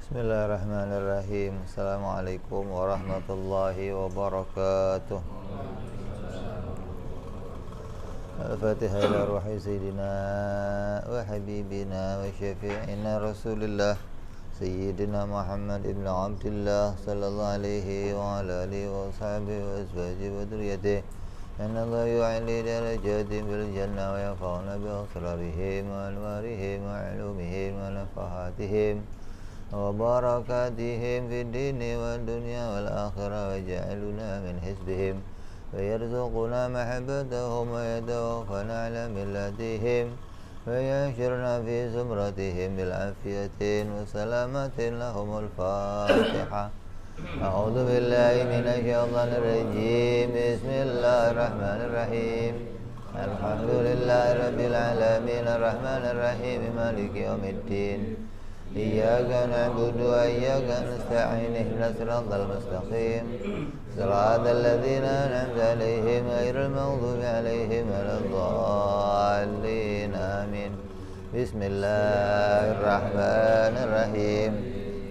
Bismillahirrahmanirrahim. Assalamualaikum warahmatullahi wabarakatuh. Al-Fatihah ila ruhi Sayyidina wa Habibina wa Syafi'ina Rasulillah Sayyidina Muhammad ibn Abdullah sallallahu alaihi wa ala alihi wa sahbihi wa azwajihi wa dhurriyyatihi. Inna Allah yu'ali darajatihim bil jannah wa yanfa'una bi asrarihim wa anwarihim wa ulumihim wa nafahatihim wa barakatihim fid dini wad dunya wal akhirah wa ja'aluna min hizbihim wa yarzuquna mahabbatahum wa yatawaffana ala millatihim wa yashurna fi zumratihim bil afiyatin wa salamatin lahumul fatihah. A'udzu billahi minasy syaithanir rajim. Bismillahirrahmanirrahim. Alhamdulillahi rabbil alamin arrahmanir rahim maliki yaumiddin. Iyyaka na'budu wa iyyaka nasta'in ihdinas siratal mustaqim siratal ladzina an'amta 'alaihim ghairil maghdubi 'alaihim waladdallin amin. Bismillahirrahmanirrahim.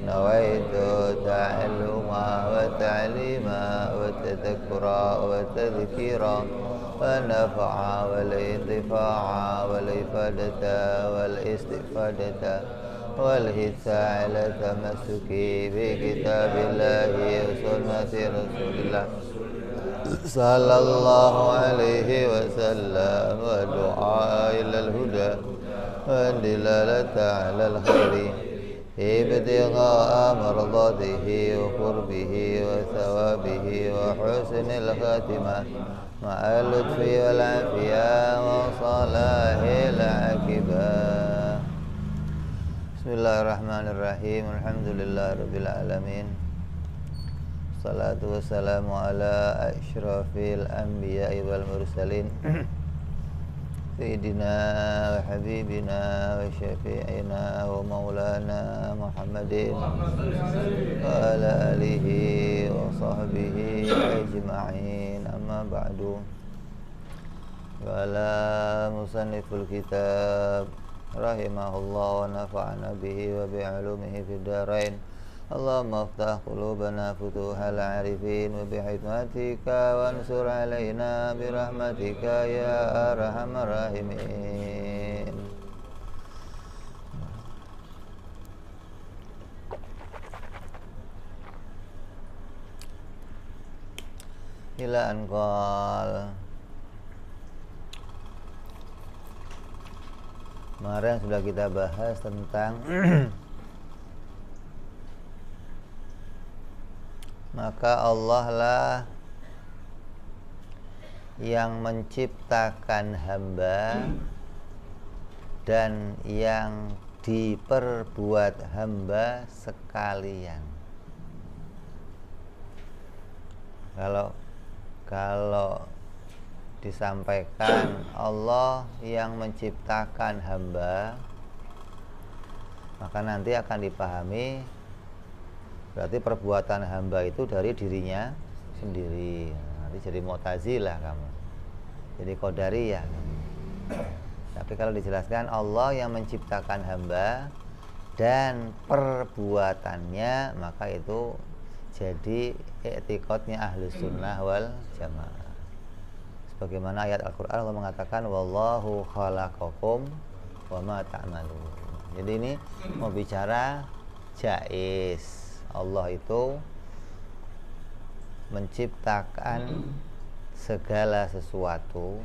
Nawaitu ta'alluma wa ta'lima wa tadhakkura wa tadhkira wa nafa'a wal intifa'a wal ifadata wal istifadata والهدى على تمسك بكتاب الله وسنة رسول الله صلى الله عليه وسلم ودعاء إلى الهدى والدلالة على الخير ابتغاء مرضاته وقربه وثوابه وحسن الخاتمة مع اللطف والعافية وصلاح العاقبة. Bismillahirrahmanirrahim. Alhamdulillahirabbil alamin. Salatu wassalamu ala asyrafil anbiya'i wal mursalin Sayyidina wa habibina wa syafi'ina wa maulana Muhammadin wa ala alihi wa sahbihi ajma'in. Amma ba'du. Wa ala musanniful kitab rahimahullah wa nafa'ana bihi wa bi'ulumihi fid dharain. Allahumma aftah qulubana futuhal arifin wa bihikmatika wansur alaina birahmatika ya arhamar rahimin. Ila anqal. Kemarin sudah kita bahas tentang maka Allah lah yang menciptakan hamba dan yang diperbuat hamba sekalian. Kalau disampaikan Allah yang menciptakan hamba, maka nanti akan dipahami berarti perbuatan hamba itu dari dirinya sendiri. Nanti jadi Mu'tazilah kamu, jadi Qadariyah. Tapi kalau dijelaskan Allah yang menciptakan hamba dan perbuatannya, maka itu jadi i'tiqadnya Ahlus Sunnah wal Jamaah. Bagaimana ayat Al-Quran Allah mengatakan wallahu khalaqakum wa ma ta'malun. Jadi ini mau bicara jaiz. Allah itu menciptakan segala sesuatu.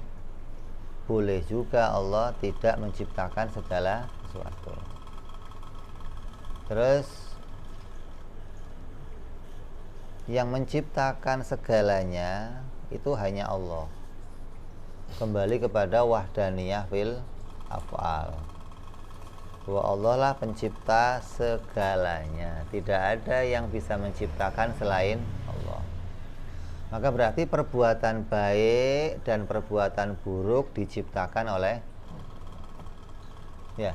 Boleh juga Allah tidak menciptakan segala sesuatu. Terus yang menciptakan segalanya itu hanya Allah. Kembali kepada wahdaniyah fil af'al, bahwa Allah lah pencipta segalanya, tidak ada yang bisa menciptakan selain Allah. Maka berarti perbuatan baik dan perbuatan buruk diciptakan oleh ya,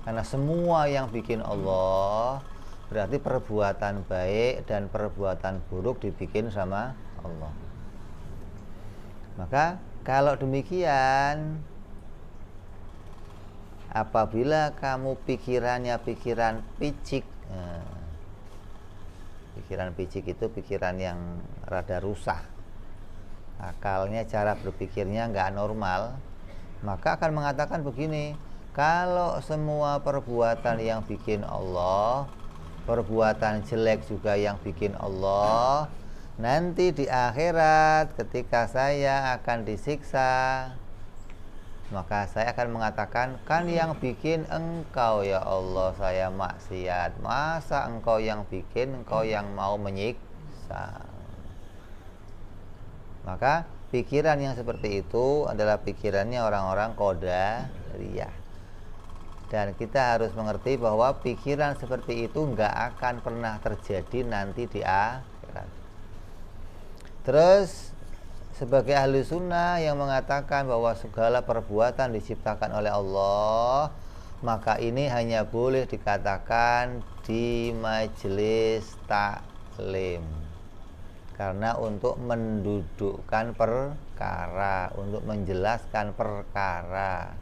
karena semua yang bikin Allah, berarti perbuatan baik dan perbuatan buruk dibikin sama Allah. Maka kalau demikian, apabila kamu pikirannya pikiran picik Pikiran picik itu pikiran yang rada rusak, akalnya, cara berpikirnya nggak normal. Maka akan mengatakan begini, kalau semua perbuatan yang bikin Allah, perbuatan jelek juga yang bikin Allah, nanti di akhirat ketika saya akan disiksa, maka saya akan mengatakan, kan yang bikin engkau ya Allah, saya maksiat, masa engkau yang bikin, engkau yang mau menyiksa. Maka pikiran yang seperti itu adalah pikirannya orang-orang qadariyah. Dan kita harus mengerti bahwa pikiran seperti itu nggak akan pernah terjadi nanti di akhirat. Terus sebagai ahli sunnah yang mengatakan bahwa segala perbuatan diciptakan oleh Allah, maka ini hanya boleh dikatakan di majelis taklim, karena untuk mendudukkan perkara, untuk menjelaskan perkara.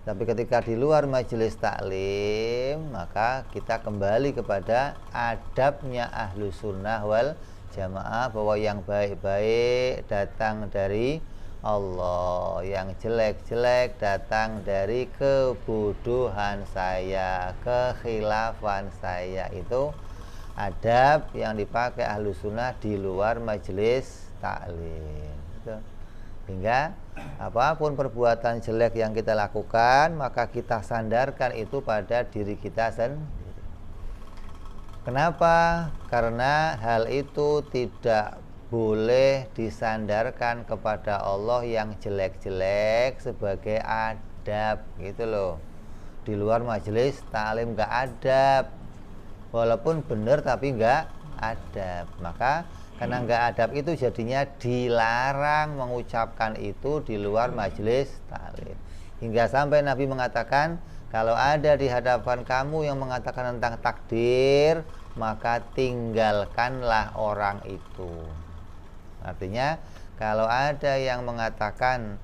Tapi ketika di luar majelis taklim, maka kita kembali kepada adabnya ahlu sunnah wal jamaah, bahwa yang baik-baik datang dari Allah, yang jelek-jelek datang dari kebodohan saya, kekhilafan saya. Itu adab yang dipakai ahlu sunnah di luar majelis taklim. Hingga apapun perbuatan jelek yang kita lakukan, maka kita sandarkan itu pada diri kita sendiri. Kenapa? Karena hal itu tidak boleh disandarkan kepada Allah yang jelek-jelek sebagai adab, gitu loh. Di luar majelis taklim nggak adab, walaupun benar tapi nggak adab. Maka karena nggak adab itu jadinya dilarang mengucapkan itu di luar majelis taklim. Hingga sampai Nabi mengatakan, kalau ada di hadapan kamu yang mengatakan tentang takdir, maka tinggalkanlah orang itu. Artinya kalau ada yang mengatakan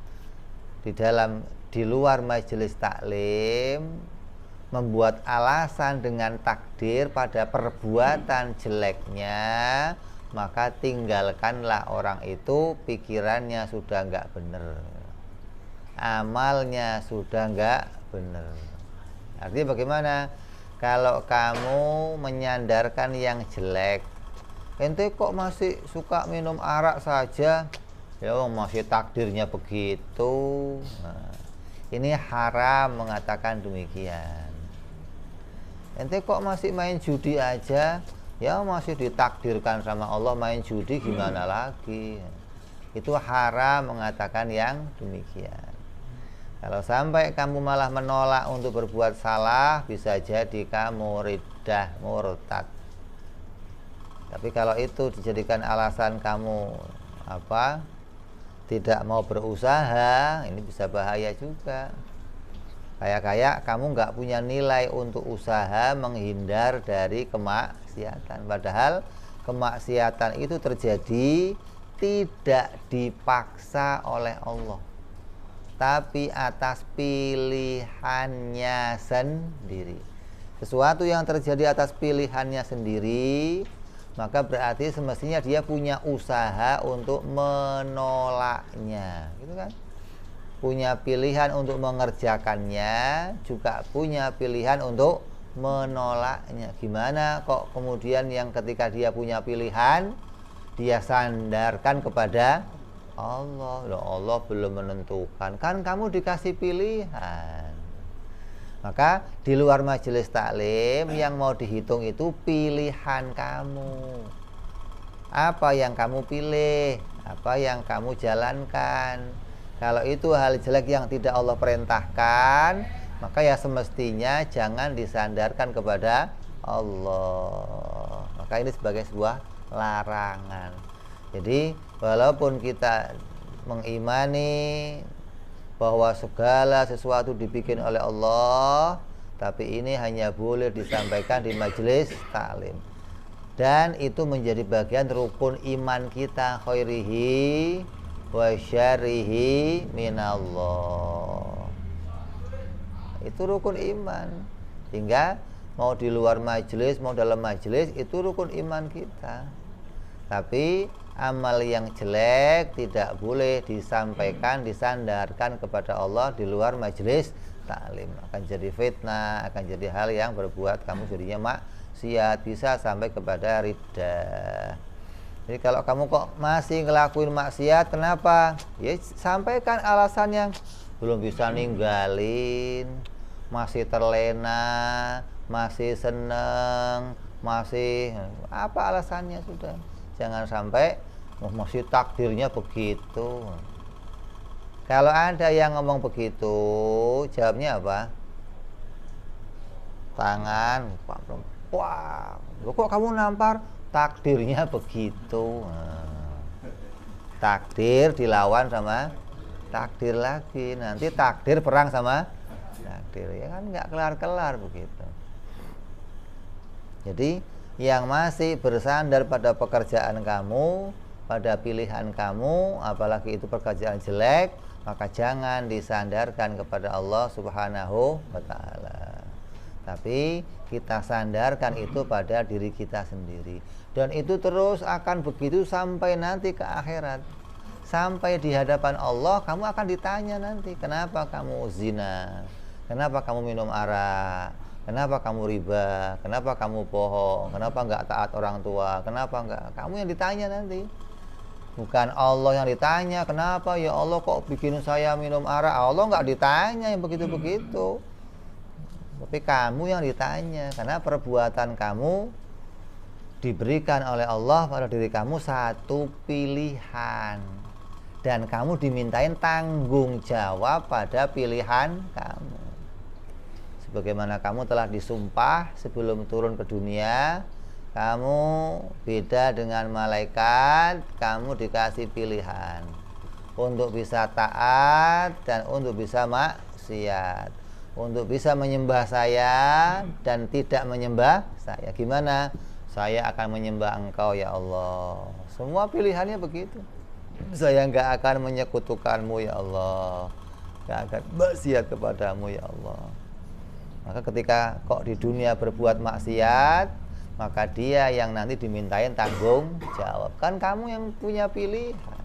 di luar majelis taklim, membuat alasan dengan takdir pada perbuatan jeleknya, maka tinggalkanlah orang itu. Pikirannya sudah nggak benar, amalnya sudah nggak benar. Artinya bagaimana? Kalau kamu menyandarkan yang jelek, ente kok masih suka minum arak saja, ya masih takdirnya begitu. Nah, ini haram mengatakan demikian. Ente kok masih main judi aja, ya masih ditakdirkan sama Allah main judi, gimana lagi. Itu haram mengatakan yang demikian. Kalau sampai kamu malah menolak untuk berbuat salah, bisa jadi kamu riddah, murtad. Tapi kalau itu dijadikan alasan kamu tidak mau berusaha, ini bisa bahaya juga. Kayak kamu nggak punya nilai untuk usaha menghindar dari kemaksiatan. Padahal kemaksiatan itu terjadi tidak dipaksa oleh Allah, tapi atas pilihannya sendiri. Sesuatu yang terjadi atas pilihannya sendiri, maka berarti semestinya dia punya usaha untuk menolaknya, gitu kan? Punya pilihan untuk mengerjakannya, juga punya pilihan untuk menolaknya. Gimana kok kemudian yang ketika dia punya pilihan, dia sandarkan kepada Allah? Loh, Allah belum menentukan, kan kamu dikasih pilihan. Maka di luar majelis taklim yang mau dihitung itu pilihan kamu. Apa yang kamu pilih, apa yang kamu jalankan. Kalau itu hal jelek yang tidak Allah perintahkan, maka ya semestinya jangan disandarkan kepada Allah. Maka ini sebagai sebuah larangan. Jadi walaupun kita mengimani bahwa segala sesuatu dibikin oleh Allah, tapi ini hanya boleh disampaikan di majelis taklim. Dan itu menjadi bagian rukun iman kita, khairihi wa syarihi minallah. Itu rukun iman. Hingga mau di luar majelis, mau dalam majelis, itu rukun iman kita. Tapi amal yang jelek tidak boleh disampaikan, disandarkan kepada Allah di luar majelis taklim. Akan jadi fitnah, akan jadi hal yang berbuat kamu jadinya maksiat, bisa sampai kepada riddah. Jadi kalau kamu kok masih ngelakuin maksiat, kenapa? Ya sampaikan alasan yang belum bisa ninggalin, masih terlena, masih seneng, masih apa alasannya sudah. Jangan sampai masih takdirnya begitu. Kalau ada yang ngomong begitu, jawabnya apa? Tangan, wah, kok kamu nampar? Takdirnya begitu. Takdir dilawan sama takdir lagi. Nanti takdir perang sama takdir. Ya kan nggak kelar-kelar begitu. Jadi yang masih bersandar pada pekerjaan kamu, pada pilihan kamu, apalagi itu pekerjaan jelek, maka jangan disandarkan kepada Allah Subhanahu wa ta'ala. Tapi kita sandarkan itu pada diri kita sendiri. Dan itu terus akan begitu sampai nanti ke akhirat. Sampai di hadapan Allah kamu akan ditanya nanti, kenapa kamu zina? Kenapa kamu minum arak? Kenapa kamu riba? Kenapa kamu bohong? Kenapa enggak taat orang tua? Kenapa enggak? Kamu yang ditanya nanti. Bukan Allah yang ditanya, kenapa ya Allah kok bikin saya minum arak? Allah enggak ditanya yang begitu-begitu. Tapi kamu yang ditanya, karena perbuatan kamu diberikan oleh Allah pada diri kamu satu pilihan, dan kamu dimintain tanggung jawab pada pilihan kamu. Sebagaimana kamu telah disumpah sebelum turun ke dunia, kamu beda dengan malaikat, kamu dikasih pilihan untuk bisa taat dan untuk bisa maksiat, untuk bisa menyembah saya dan tidak menyembah saya. Gimana? Saya akan menyembah Engkau ya Allah. Semua pilihannya begitu. Saya enggak akan menyekutukanmu ya Allah, enggak akan maksiat kepadamu ya Allah. Maka ketika kok di dunia berbuat maksiat, maka dia yang nanti dimintain tanggung jawab. Kan kamu yang punya pilihan.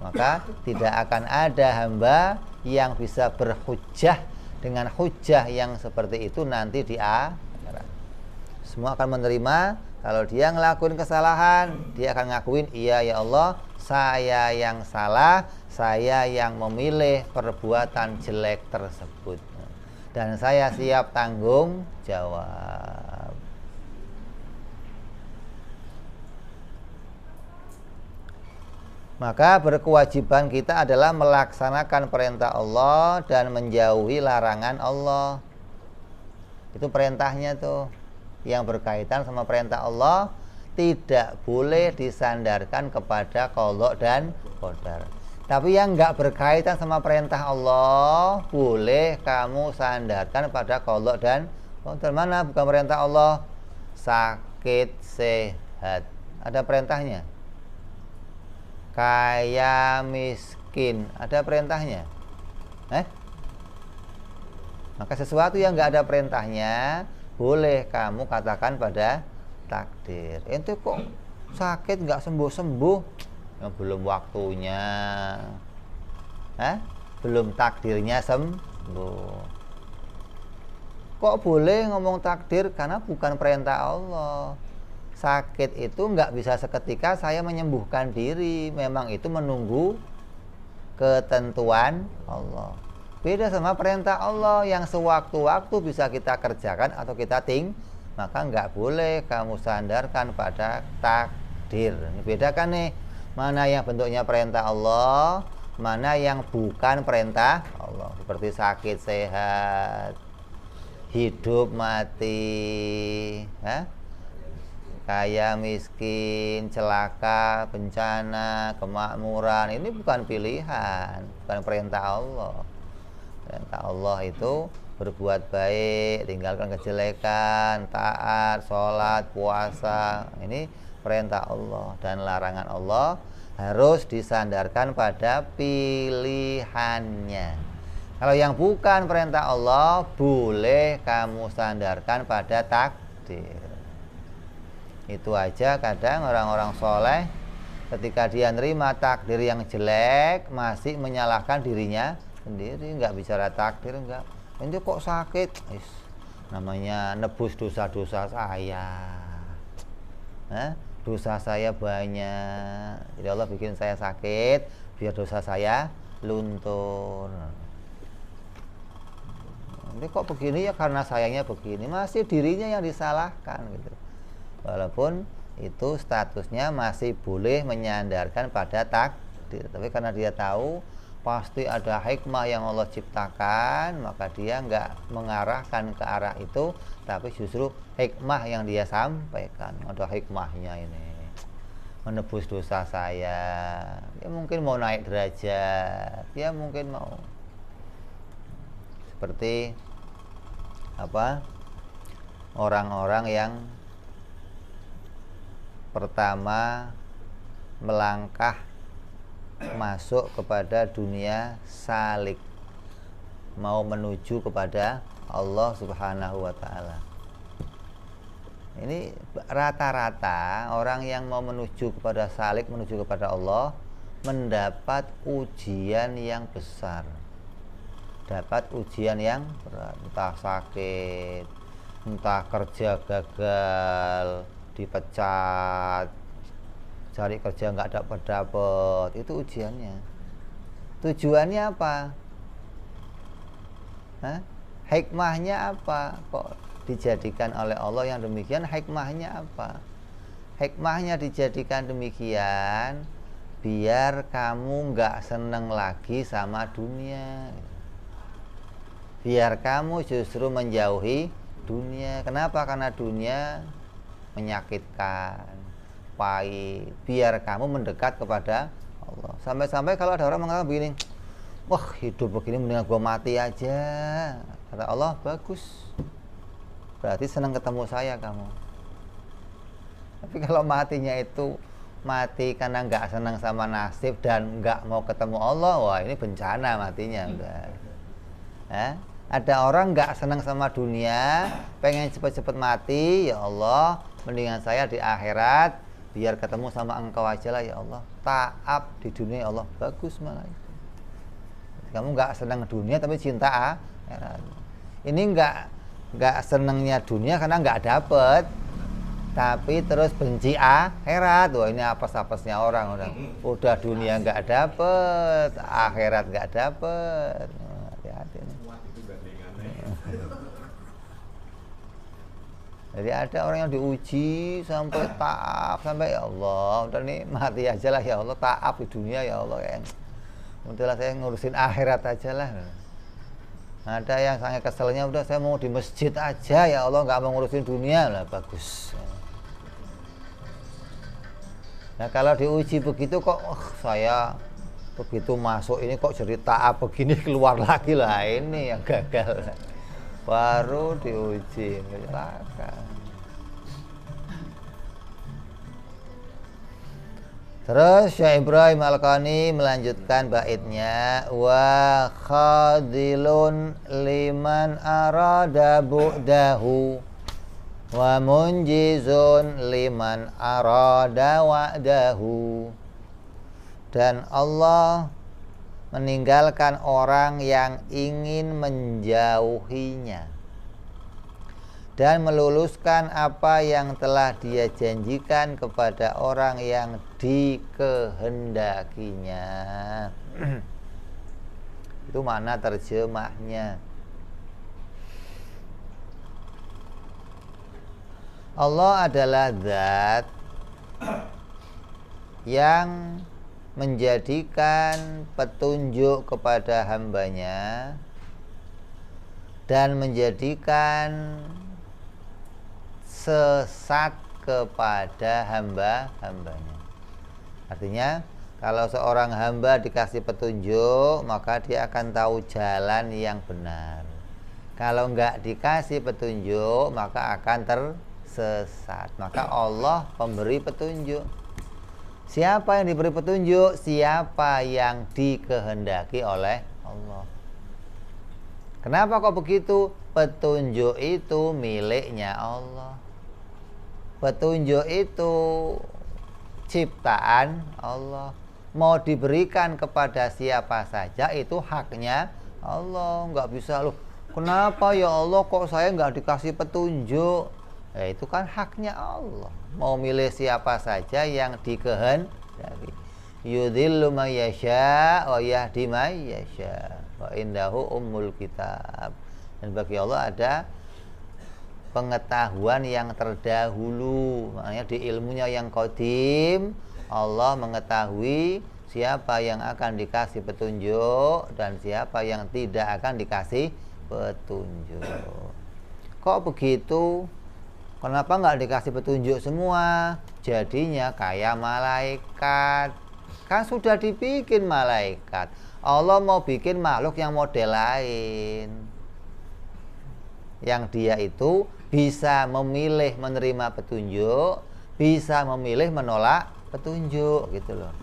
Maka tidak akan ada hamba yang bisa berhujjah dengan hujjah yang seperti itu nanti di akhirat. Semua akan menerima. Kalau dia ngelakuin kesalahan, dia akan ngakuin, iya ya Allah, saya yang salah, saya yang memilih perbuatan jelek tersebut, dan saya siap tanggung jawab. Maka berkewajiban kita adalah melaksanakan perintah Allah dan menjauhi larangan Allah. Itu perintahnya tuh. Yang berkaitan sama perintah Allah tidak boleh disandarkan kepada qadha dan qadar. Tapi yang enggak berkaitan sama perintah Allah boleh kamu sandarkan pada qadha dan qadar. Mana bukan perintah Allah? Sakit, sehat, ada perintahnya. Kaya, miskin, ada perintahnya. Maka sesuatu yang enggak ada perintahnya boleh kamu katakan pada takdir. Ente kok sakit nggak sembuh-sembuh? Ya, belum waktunya, belum takdirnya sembuh. Kok boleh ngomong takdir? Karena bukan perintah Allah. Sakit itu nggak bisa seketika saya menyembuhkan diri. Memang itu menunggu ketentuan Allah. Beda sama perintah Allah yang sewaktu-waktu bisa kita kerjakan atau kita maka nggak boleh kamu sandarkan pada takdir. Ini bedakan nih, mana yang bentuknya perintah Allah, mana yang bukan perintah Allah. Seperti sakit, sehat, hidup, mati, kaya, miskin, celaka, bencana, kemakmuran. Ini bukan pilihan, bukan perintah Allah. Perintah Allah itu berbuat baik, tinggalkan kejelekan, taat, sholat, puasa. Ini perintah Allah. Dan larangan Allah harus disandarkan pada pilihannya. Kalau yang bukan perintah Allah, boleh kamu sandarkan pada takdir. Itu aja kadang orang-orang soleh ketika dia nerima takdir yang jelek masih menyalahkan dirinya sendiri, nggak bicara takdir, nggak. Ini kok sakit? Namanya nebus dosa-dosa saya. Dosa saya banyak. Jadi Allah bikin saya sakit biar dosa saya luntur. Ini kok begini ya karena sayangnya begini, masih dirinya yang disalahkan gitu. Walaupun itu statusnya masih boleh menyandarkan pada takdir, tapi karena dia tahu pasti ada hikmah yang Allah ciptakan, maka dia nggak mengarahkan ke arah itu, tapi justru hikmah yang dia sampaikan. Ada hikmahnya ini, menebus dosa saya. Dia mungkin mau naik derajat, dia mungkin mau seperti orang-orang yang pertama melangkah masuk kepada dunia salik, mau menuju kepada Allah Subhanahu wa ta'ala. Ini rata-rata orang yang mau menuju kepada salik, menuju kepada Allah, mendapat ujian yang besar, dapat ujian yang berat, entah sakit, entah kerja gagal, dipecat, cari kerja nggak dapat, itu ujiannya. Tujuannya apa? Hikmahnya apa? Kok dijadikan oleh Allah yang demikian? Hikmahnya apa? Hikmahnya dijadikan demikian biar kamu nggak seneng lagi sama dunia, biar kamu justru menjauhi dunia. Kenapa? Karena dunia menyakitkan, pahit. Biar kamu mendekat kepada Allah. Sampai-sampai kalau ada orang mengatakan begini, wah hidup begini mendingan gua mati aja. Kata Allah, bagus, berarti senang ketemu saya kamu. Tapi kalau matinya itu mati karena nggak senang sama nasib dan nggak mau ketemu Allah, wah ini bencana matinya udah. Ada orang nggak senang sama dunia, pengen cepet-cepet mati, ya Allah, mendingan saya di akhirat biar ketemu sama engkau aja lah ya Allah. Taat di dunia ya Allah, bagus malah itu. Kamu nggak senang dunia tapi cinta akhirat. Ini nggak senangnya dunia karena nggak dapet, tapi terus benci akhirat. Wah ini apes-apesnya orang udah dunia nggak dapet, akhirat nggak dapet. Hati-hati nih. Jadi ada orang yang diuji sampai taat, sampai ya Allah, udah nih mati aja lah ya Allah, taat di dunia ya Allah, udahlah saya ngurusin akhirat aja lah. Ada yang sangat keselnya, udah saya mau di masjid aja ya Allah, nggak mau ngurusin dunia lah, bagus. Nah kalau diuji begitu kok saya begitu masuk ini kok jadi taat begini, keluar lagi lah, ini yang gagal. Baru diuji, celaka. Terus Syekh Ibrahim Al-Qani melanjutkan baitnya, wa khadilun liman arada bu'dahu wa munjizun liman arada wa'dahu. Dan Allah meninggalkan orang yang ingin menjauhinya dan meluluskan apa yang telah dia janjikan kepada orang yang dikehendakinya. Itu makna terjemahnya. Allah adalah zat yang menjadikan petunjuk kepada hambanya dan menjadikan sesat kepada hamba-hambanya. Artinya kalau seorang hamba dikasih petunjuk, maka dia akan tahu jalan yang benar. Kalau enggak dikasih petunjuk, maka akan tersesat. Maka Allah pemberi petunjuk. Siapa yang diberi petunjuk? Siapa yang dikehendaki oleh Allah. Kenapa kok begitu? Petunjuk itu miliknya Allah. Petunjuk itu ciptaan Allah. Mau diberikan kepada siapa saja itu haknya Allah. Nggak bisa loh, kenapa ya Allah kok saya nggak dikasih petunjuk? Ya itu kan haknya Allah. Mau milih siapa saja yang dikehendaki. Yudhillu may yasha wa yahdi may yasha. Wa indahu ummul kitab. Dan bagi Allah ada pengetahuan yang terdahulu. Makanya di ilmunya yang qadim, Allah mengetahui siapa yang akan dikasih petunjuk dan siapa yang tidak akan dikasih petunjuk. Kok begitu? Kenapa nggak dikasih petunjuk semua? Jadinya kayak malaikat. Kan sudah dibikin malaikat. Allah mau bikin makhluk yang model lain, yang dia itu bisa memilih menerima petunjuk, bisa memilih menolak petunjuk gitu loh.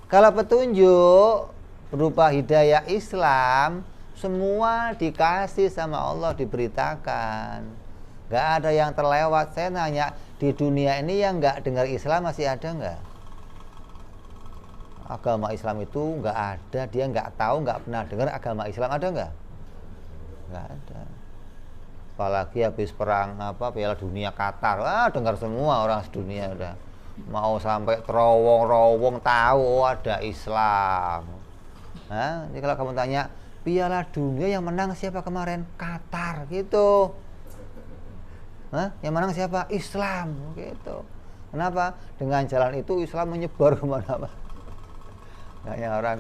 Kalau petunjuk berupa hidayah Islam, semua dikasih sama Allah, diberitakan. Gak ada yang terlewat. Saya nanya, di dunia ini yang gak dengar Islam masih ada nggak? Agama Islam itu nggak ada, dia nggak tahu, nggak pernah dengar agama Islam, ada nggak? Nggak ada. Apalagi habis perang Piala Dunia Qatar, dengar semua orang sedunia udah. Mau sampai terowong-rowong tahu ada Islam. Nah, jadi kalau kamu tanya Piala Dunia yang menang siapa kemarin? Qatar gitu. Yang menang siapa? Islam gitu. Kenapa? Dengan jalan itu Islam menyebar kemana-mana. Kayaknya orang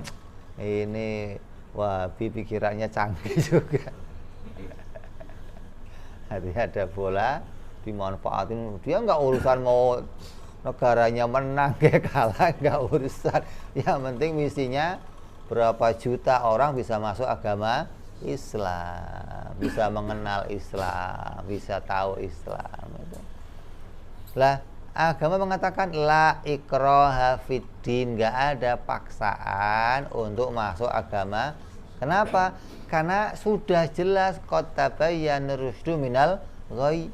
ini Wahabi pikirannya canggih juga. Artinya ada bola dimanfaatin, dia nggak urusan mau negaranya menang kayak kalah, nggak urusan. Yang penting misinya berapa juta orang bisa masuk agama Islam, bisa mengenal Islam, bisa tahu Islam itu. Lah agama mengatakan la ikraha fiddin, nggak ada paksaan untuk masuk agama. Kenapa? Karena sudah jelas qad tabayyana rusdu minal ghayy.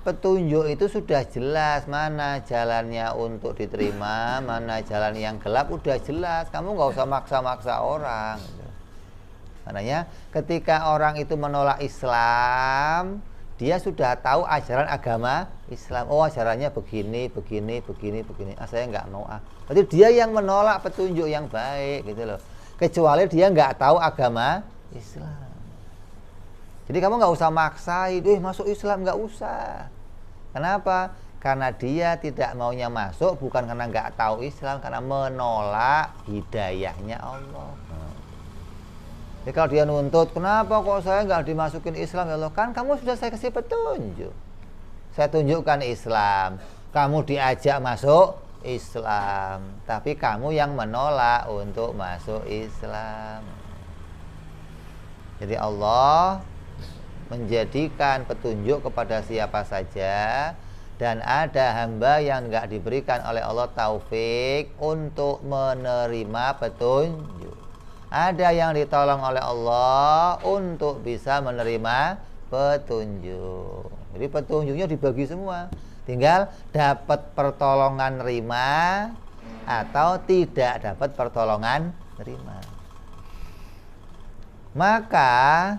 Petunjuk itu sudah jelas mana jalannya untuk diterima, mana jalan yang gelap, udah jelas. Kamu nggak usah maksa-maksa orang. Makanya ketika orang itu menolak Islam, dia sudah tahu ajaran agama Islam. Oh, ajarannya begini. Saya nggak mau. Berarti dia yang menolak petunjuk yang baik gitu loh. Kecuali dia nggak tahu agama Islam. Jadi kamu nggak usah maksain, masuk Islam, nggak usah. Kenapa? Karena dia tidak maunya masuk bukan karena nggak tahu Islam, karena menolak hidayahnya Allah. Jadi kalau dia nuntut, kenapa kok saya nggak dimasukin Islam ya Allah? Kan kamu sudah saya kasih petunjuk. Saya tunjukkan Islam. Kamu diajak masuk Islam. Tapi kamu yang menolak untuk masuk Islam. Jadi Allah menjadikan petunjuk kepada siapa saja. Dan ada hamba yang nggak diberikan oleh Allah taufik untuk menerima petunjuk. Ada yang ditolong oleh Allah untuk bisa menerima petunjuk. Jadi petunjuknya dibagi semua. Tinggal dapat pertolongan nerima atau tidak dapat pertolongan nerima. Maka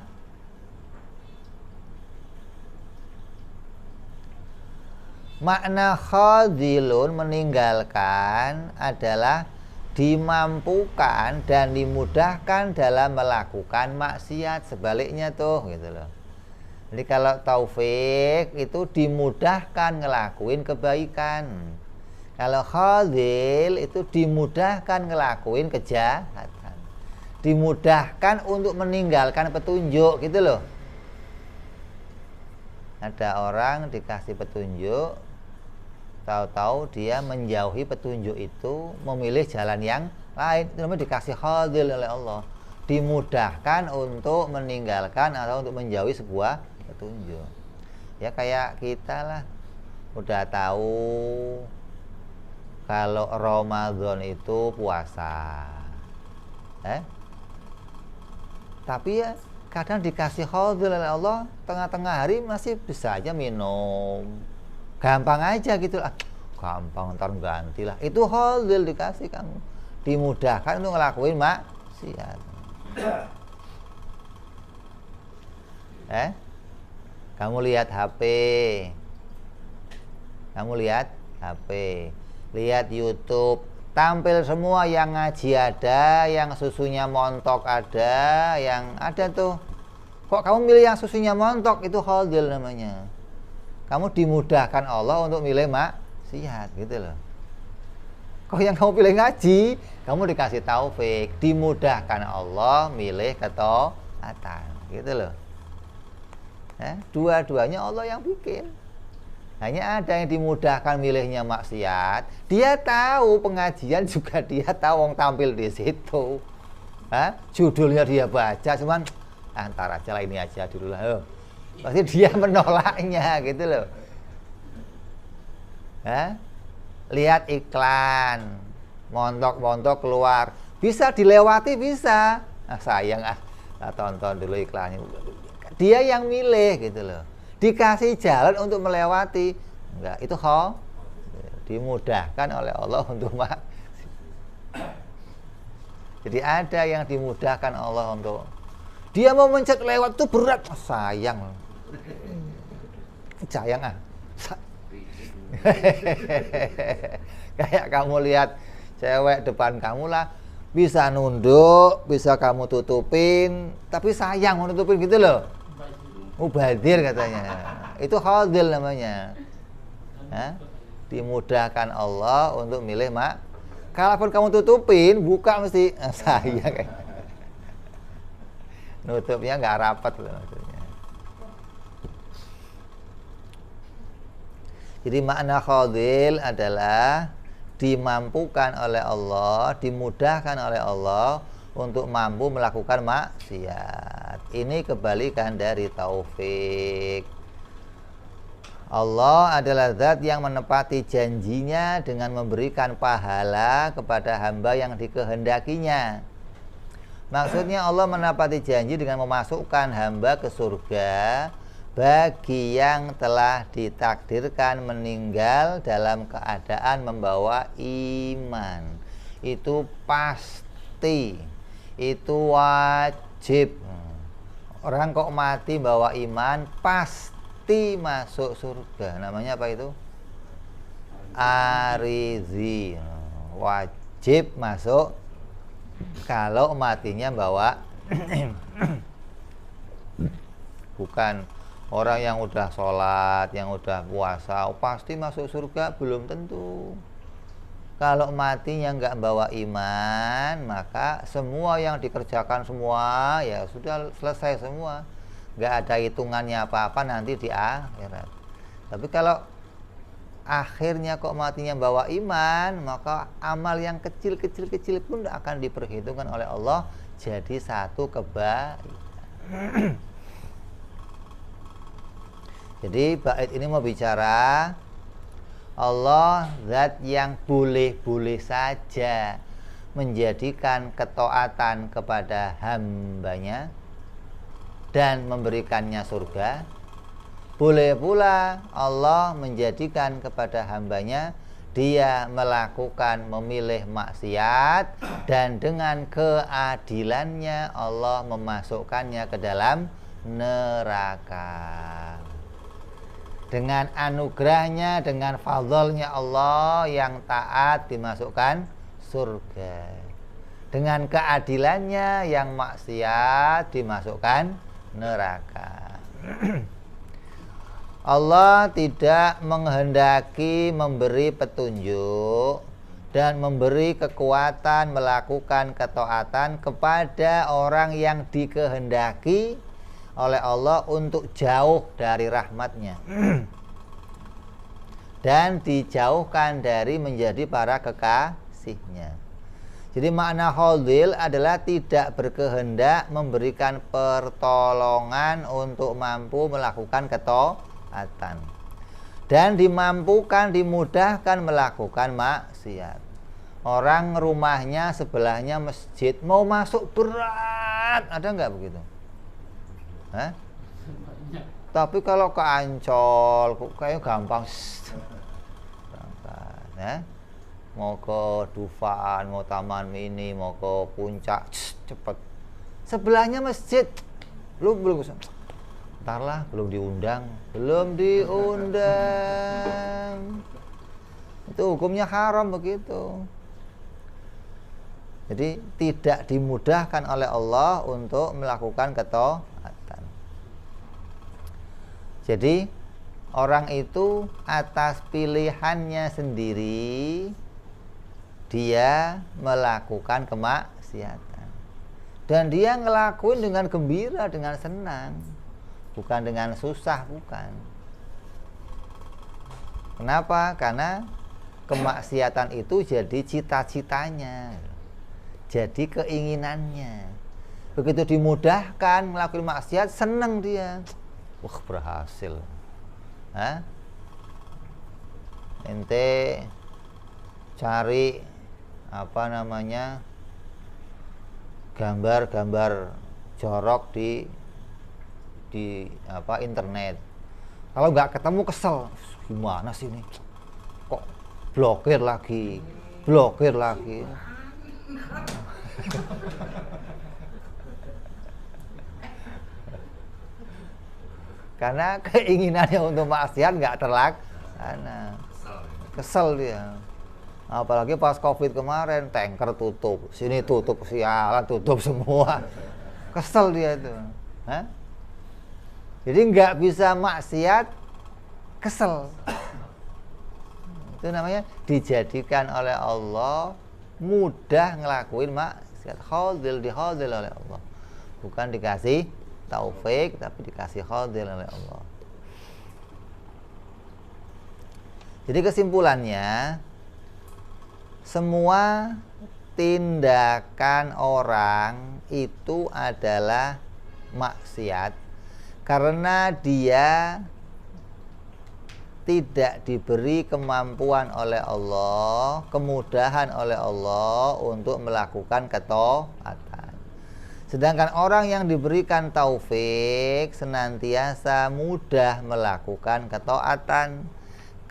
makna khadilun meninggalkan adalah dimampukan dan dimudahkan dalam melakukan maksiat. Sebaliknya tuh gitu loh. Jadi kalau taufik itu dimudahkan ngelakuin kebaikan. Kalau khadil itu dimudahkan ngelakuin kejahatan. Dimudahkan untuk meninggalkan petunjuk gitu loh. Ada orang dikasih petunjuk, tahu-tahu dia menjauhi petunjuk itu, memilih jalan yang lain. Itu namanya dikasih khadil oleh Allah, dimudahkan untuk meninggalkan atau untuk menjauhi sebuah petunjuk. Ya kayak kita lah, udah tahu kalau Ramadan itu puasa, tapi ya kadang dikasih khaldil oleh Allah, tengah-tengah hari masih bisa aja minum. Gampang aja gitu lah. Gampang, ntar gantilah. Itu khaldil dikasih kamu. Dimudahkan untuk ngelakuin maksiat. Kamu lihat HP. Kamu lihat HP. Lihat YouTube. Tampil semua, yang ngaji ada, yang susunya montok ada, yang ada tuh. Kok kamu milih yang susunya montok? Itu khaldil namanya. Kamu dimudahkan Allah untuk milih maksiat gitu loh. Kok yang kamu pilih ngaji, kamu dikasih taufik, dimudahkan Allah milih ketaatan gitu loh. Dua-duanya Allah yang bikin. Hanya ada yang dimudahkan milihnya maksiat. Dia tahu pengajian juga, dia tahu orang tampil di situ. Judulnya dia baca, cuman antara aja lah, ini aja dulu lah. Pasti dia menolaknya gitu loh. Lihat iklan, montok-montok keluar, bisa dilewati, bisa. Sayang tonton dulu iklannya. Dia yang milih gitu loh. Dikasih jalan untuk melewati, enggak, itu dimudahkan oleh Allah untuk jadi ada yang dimudahkan Allah untuk dia mau mencet lewat itu berat, sayang kayak kamu lihat cewek depan kamu lah, bisa nunduk, bisa kamu tutupin, tapi sayang mau nutupin gitu loh. Mubadir katanya. Itu khaldil namanya. Dimudahkan Allah untuk milih kalaupun kamu tutupin, buka mesti sayang. Nutupnya nggak rapat loh maksudnya. Jadi makna khaldil adalah dimampukan oleh Allah, dimudahkan oleh Allah untuk mampu melakukan maksiat. Ini kebalikan dari taufik. Allah adalah zat yang menepati janjinya dengan memberikan pahala kepada hamba yang dikehendakinya. Maksudnya Allah menepati janji dengan memasukkan hamba ke surga bagi yang telah ditakdirkan meninggal dalam keadaan membawa iman. Itu pasti, itu wajib. Orang kok mati bawa iman pasti masuk surga. Namanya apa itu? Arizi. Wajib masuk kalau matinya bawa bukan orang yang udah sholat, yang udah puasa pasti masuk surga, belum tentu. Kalau matinya nggak bawa iman, maka semua yang dikerjakan semua ya sudah selesai semua, nggak ada hitungannya apa-apa nanti di akhirat. Tapi kalau akhirnya kok matinya bawa iman, maka amal yang kecil-kecil pun akan diperhitungkan oleh Allah jadi satu kebaikan. Jadi bait ini mau bicara Allah zat yang boleh-boleh saja menjadikan ketaatan kepada hambanya dan memberikannya surga. Boleh pula Allah menjadikan kepada hambanya dia melakukan memilih maksiat dan dengan keadilannya Allah memasukkannya ke dalam neraka. Dengan anugerahnya, dengan fadlnya Allah yang taat dimasukkan surga. Dengan keadilannya yang maksiat dimasukkan neraka. Allah tidak menghendaki memberi petunjuk dan memberi kekuatan melakukan ketaatan kepada orang yang dikehendaki oleh Allah untuk jauh dari rahmatnya dan dijauhkan dari menjadi para kekasihnya. Jadi makna khaldil adalah tidak berkehendak memberikan pertolongan untuk mampu melakukan ketaatan dan dimampukan, dimudahkan melakukan maksiat. Orang rumahnya sebelahnya masjid, mau masuk berat, ada nggak begitu? Hah? Tapi kalau ke Ancol kayaknya gampang. Berangkat, ya. Mau ke Dufan, mau Taman Mini, mau ke Puncak, cepet. Sebelahnya masjid. Lu belum, entarlah, belum diundang. Itu hukumnya haram begitu. Jadi tidak dimudahkan oleh Allah untuk melakukan ketaatan. Jadi orang itu atas pilihannya sendiri dia melakukan kemaksiatan. Dan dia ngelakuin dengan gembira, dengan senang. Bukan dengan susah, bukan. Kenapa? Karena kemaksiatan itu jadi cita-citanya, jadi keinginannya. Begitu dimudahkan melakukan maksiat, senang dia. Wah, berhasil. Hah? Ente cari gambar-gambar jorok di internet. Kalau nggak ketemu kesel. Gimana sih ini? Kok blokir lagi. Karena keinginannya untuk maksiat nggak terlaksana. Kesel dia. Apalagi pas COVID kemarin, tanker tutup, sini tutup, sialan tutup semua. Kesel dia itu. Hah? Jadi nggak bisa maksiat, kesel. Itu namanya dijadikan oleh Allah mudah ngelakuin maksiat. Dihaldil oleh Allah. Bukan dikasih taufik, tapi dikasih haldil oleh Allah. Jadi kesimpulannya, semua tindakan orang itu adalah maksiat karena dia tidak diberi kemampuan oleh Allah, kemudahan oleh Allah untuk melakukan ketaatan. Sedangkan orang yang diberikan taufik senantiasa mudah melakukan ketaatan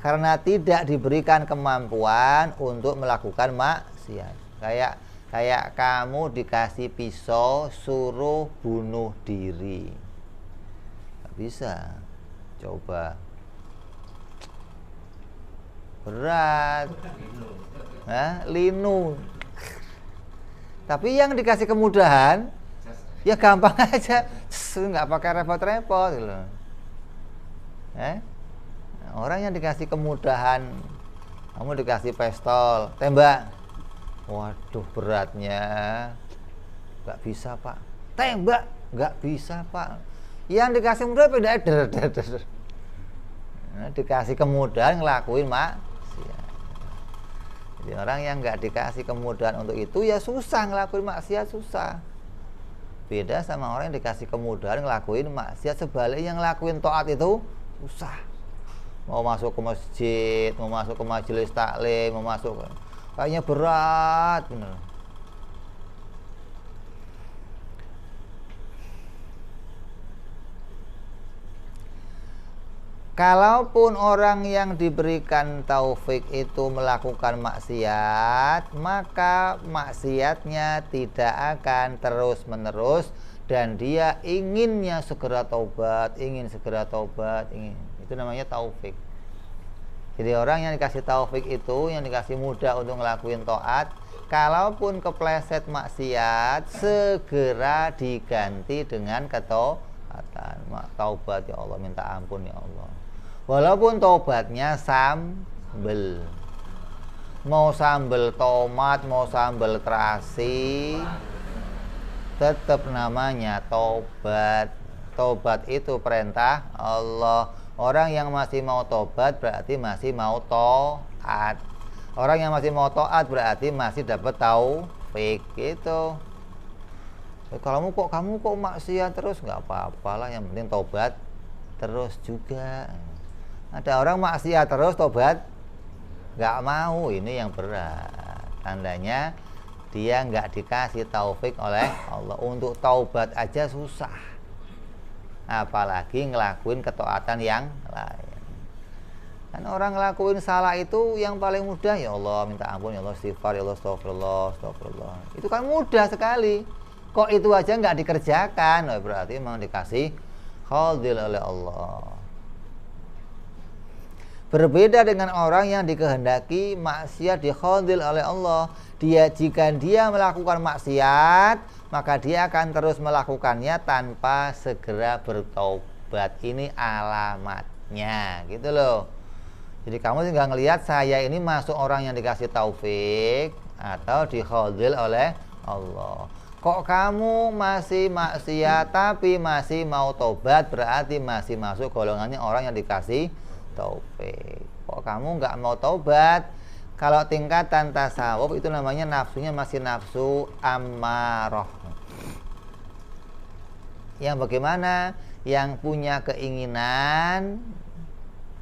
karena tidak diberikan kemampuan untuk melakukan maksiat. Kayak kamu dikasih pisau suruh bunuh diri, nggak bisa. Coba, berat, linu. Tapi yang dikasih kemudahan, ya gampang aja, nggak pakai repot-repot gitu. Orang yang dikasih kemudahan, kamu dikasih pistol, tembak. Waduh, beratnya, nggak bisa pak. Tembak, nggak bisa pak. Yang dikasih mudah beda, dikasih kemudahan ngelakuin maksiat. Jadi orang yang nggak dikasih kemudahan untuk itu ya susah ngelakuin maksiat, susah. Beda sama orang yang dikasih kemudahan ngelakuin maksiat, sebaliknya ngelakuin taat itu susah. Mau masuk ke masjid, mau masuk ke majelis taklim, mau masuk, kayaknya berat bener. Kalaupun orang yang diberikan taufik itu melakukan maksiat, maka maksiatnya tidak akan terus-menerus dan dia inginnya segera taubat, ingin. Itu namanya taufik. Jadi orang yang dikasih taufik itu, yang dikasih mudah untuk ngelakuin taat, kalaupun kepleset maksiat, segera diganti dengan ketaatan. Taubat ya Allah, minta ampun ya Allah. Walaupun taubatnya sambel, mau sambel tomat, mau sambel terasi, tetap namanya taubat. Taubat itu perintah Allah. Orang yang masih mau taubat berarti masih mau taat. Orang yang masih mau taat berarti masih dapat taufik gitu. Kalau kamu kok maksiat terus, nggak apa-apalah, yang penting taubat terus juga. Ada orang maksiat terus tobat nggak mau, ini yang berat. Tandanya dia nggak dikasih taufik oleh Allah. Untuk taubat aja susah. apalagi ngelakuin ketaatan yang lain. Kan orang ngelakuin salah itu yang paling mudah, ya Allah minta ampun, ya Allah istighfar, ya Allah astagfirullah. Itu kan mudah sekali. Kok itu aja nggak dikerjakan? Oh, berarti memang dikasih khaldil oleh Allah. Berbeda dengan orang yang dikehendaki maksiat dikhaldil oleh Allah. Jika dia melakukan maksiat, maka dia akan terus melakukannya tanpa segera bertaubat. Ini alamatnya, gitu loh. Jadi kamu tinggal ngelihat saya ini masuk orang yang dikasih taufik atau dikhaldil oleh Allah. Kok kamu masih maksiat tapi masih mau tobat, berarti masih masuk golongannya orang yang dikasih taufik. Kok kamu nggak mau tobat? Kalau tingkatan tasawuf itu namanya nafsunya masih nafsu ammarah. Yang bagaimana? Yang punya keinginan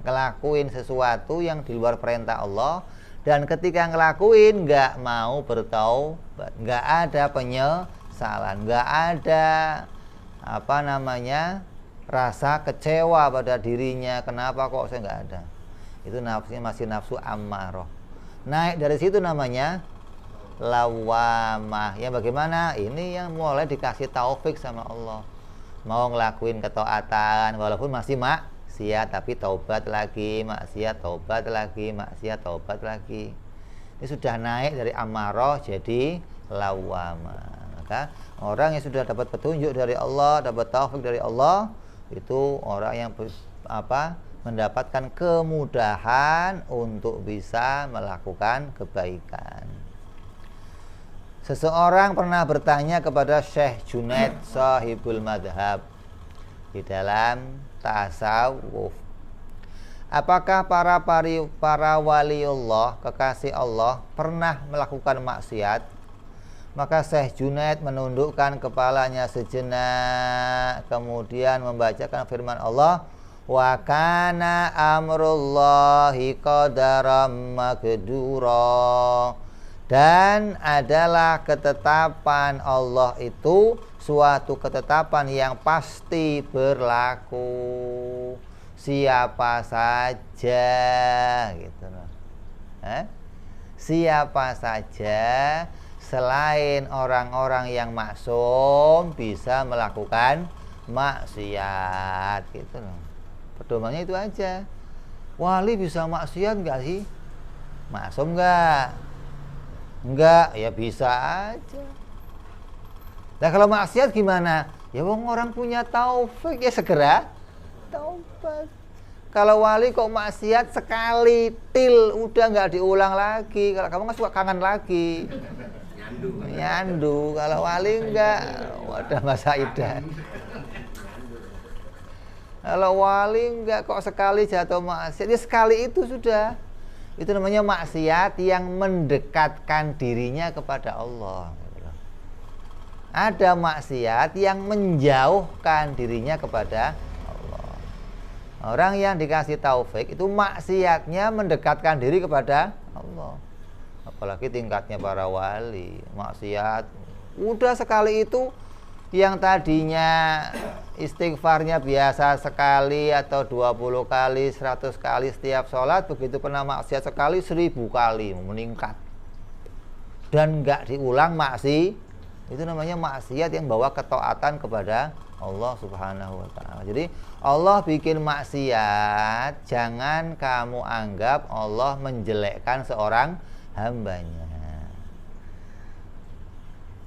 ngelakuin sesuatu yang di luar perintah Allah, dan ketika ngelakuin nggak mau bertaubat, nggak ada penyesalan, nggak ada rasa kecewa pada dirinya, kenapa kok saya nggak ada. Itu nafsunya masih nafsu ammarah. Naik dari situ namanya lawamah. Yang bagaimana? Ini yang mulai dikasih taufik sama Allah, mau ngelakuin ketaatan walaupun masih maksiat, tapi taubat lagi, maksiat taubat lagi, maksiat taubat lagi. Ini sudah naik dari amarah jadi lawamah. Maka orang yang sudah dapat petunjuk dari Allah, dapat taufik dari Allah, itu orang yang mendapatkan kemudahan untuk bisa melakukan kebaikan. Seseorang pernah bertanya kepada Syekh Junaid sahibul madhab di dalam tasawuf, apakah para waliullah, kekasih Allah, pernah melakukan maksiat? Maka Syekh Junaid menundukkan kepalanya sejenak, kemudian membacakan firman Allah, wa kana amrullahi qadaram maqdura, dan adalah ketetapan Allah itu suatu ketetapan yang pasti berlaku, siapa saja, gitu loh. Siapa saja selain orang-orang yang maksum bisa melakukan maksiat, gitu loh. Pedomannya itu aja. Wali bisa maksiat nggak sih? Maksum nggak? Enggak, ya bisa aja. Nah kalau maksiat gimana? Ya wong orang punya taufik, ya segera taubat. Kalau wali kok maksiat sekali til udah nggak diulang lagi. Kalau kamu kan suka kangen lagi. Nyandu. Kalau wali enggak, wadah masa idah. Kalau wali enggak kok sekali jatuh maksiat, ya sekali itu sudah. Itu namanya maksiat yang mendekatkan dirinya kepada Allah. Ada maksiat yang menjauhkan dirinya kepada Allah. Orang yang dikasih taufik itu maksiatnya mendekatkan diri kepada Allah. Apalagi tingkatnya para wali, maksiat udah sekali itu, yang tadinya istighfarnya biasa sekali atau 20 kali, 100 kali setiap sholat, begitu kena maksiat sekali 1000 kali meningkat dan nggak diulang maksiat. Itu namanya maksiat yang bawa ketaatan kepada Allah Subhanahu wa ta'ala. Jadi Allah bikin maksiat, jangan kamu anggap Allah menjelekkan seorang hambanya.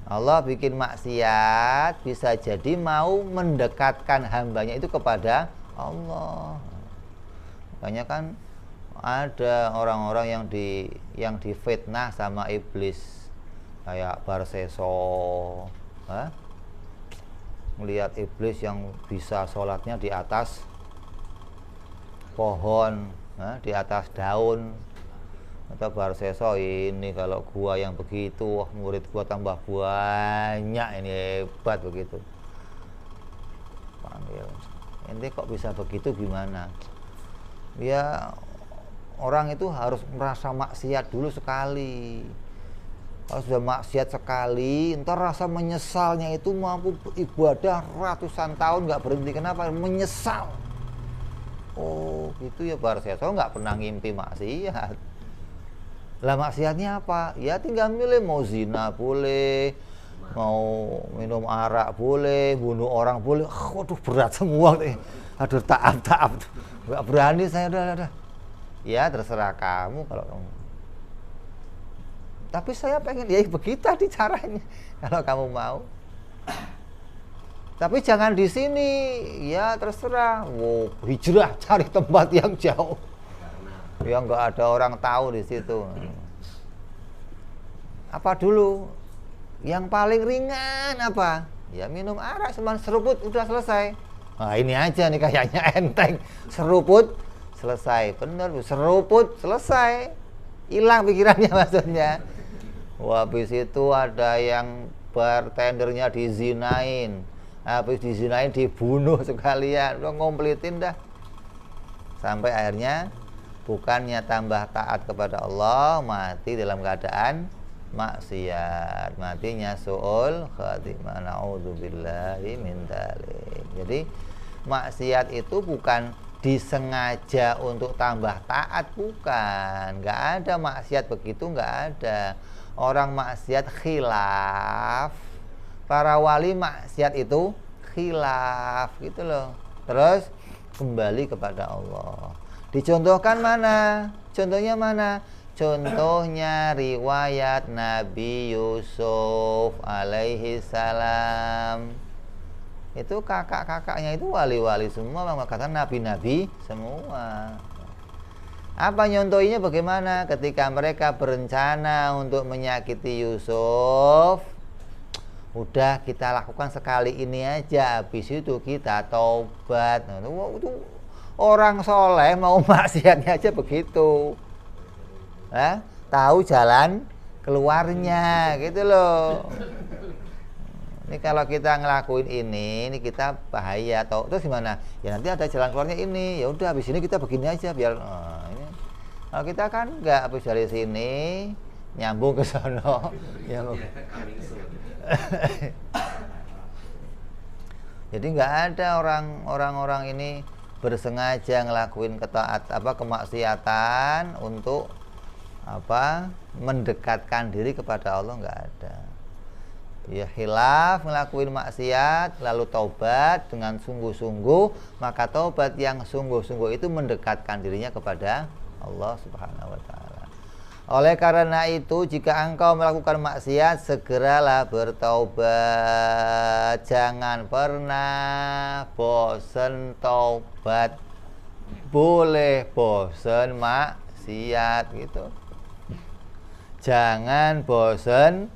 Allah bikin maksiat bisa jadi mau mendekatkan hambanya itu kepada Allah. Makanya kan ada orang-orang yang difitnah sama iblis, kayak Barseso, melihat iblis yang bisa sholatnya di atas pohon, di atas daun. Kata Barseso, ini kalau gua yang begitu, murid gua tambah banyak, ini hebat begitu. Panggil, ini kok bisa begitu gimana? Ya orang itu harus merasa maksiat dulu sekali. Kalau sudah maksiat sekali, ntar rasa menyesalnya itu mampu ibadah ratusan tahun nggak berhenti. Kenapa? Menyesal. Oh gitu ya Bar, saya nggak pernah ngimpi maksiat. Lah maksiatnya apa? Ya tinggal milih, mau zina boleh, mau minum arak boleh, bunuh orang boleh. Waduh berat semua. Aduh taat. Nggak berani saya, udah. Ya terserah kamu kalau kamu. Tapi saya pengen, ya begitu tadi caranya. Kalau kamu mau. Tapi jangan di sini, ya terserah. Wow, hijrah cari tempat yang jauh, yang nggak ada orang tahu di situ. Apa dulu? Yang paling ringan apa? Ya minum arak cuma seruput udah selesai. Nah ini aja nih kayaknya enteng. Seruput selesai, bener. Seruput selesai, hilang pikirannya maksudnya. Wah, habis itu ada yang bartendernya dizinain. Habis dizinain dibunuh sekalian, udah ngomplitin dah. Sampai akhirnya bukannya tambah taat kepada Allah, mati dalam keadaan maksiat, matinya su'ul khatimah. Na'udzubillahi min dzalik. Jadi maksiat itu bukan disengaja untuk tambah taat, bukan. Nggak ada maksiat begitu, nggak ada. Orang maksiat khilaf, para wali maksiat itu khilaf gitu loh. Terus kembali kepada Allah. Dicontohkan mana? Contohnya mana? Contohnya riwayat Nabi Yusuf alaihi salam. Itu kakak-kakaknya itu wali-wali semua, kata nabi-nabi semua. Apa nyontohinya bagaimana? Ketika mereka berencana untuk menyakiti Yusuf, udah kita lakukan sekali ini aja, habis itu kita taubat. Nah, itu orang soleh mau maksiatnya aja begitu. Tahu jalan keluarnya gitu loh. Ini kalau kita ngelakuin ini kita bahaya. Terus gimana? Ya nanti ada jalan keluarnya ini. Ya udah habis ini kita begini aja biar. Ini. Kalau kita kan nggak habis dari sini nyambung ke sono. Jadi nggak ada orang-orang ini bersengaja ngelakuin kemaksiatan untuk mendekatkan diri kepada Allah, nggak ada. Ya hilaf ngelakuin maksiat lalu taubat dengan sungguh-sungguh, maka taubat yang sungguh-sungguh itu mendekatkan dirinya kepada Allah Subhanahu wa taala. Oleh karena itu jika engkau melakukan maksiat segeralah bertaubat. Jangan pernah bosan taubat. Boleh bosan maksiat gitu. Jangan bosan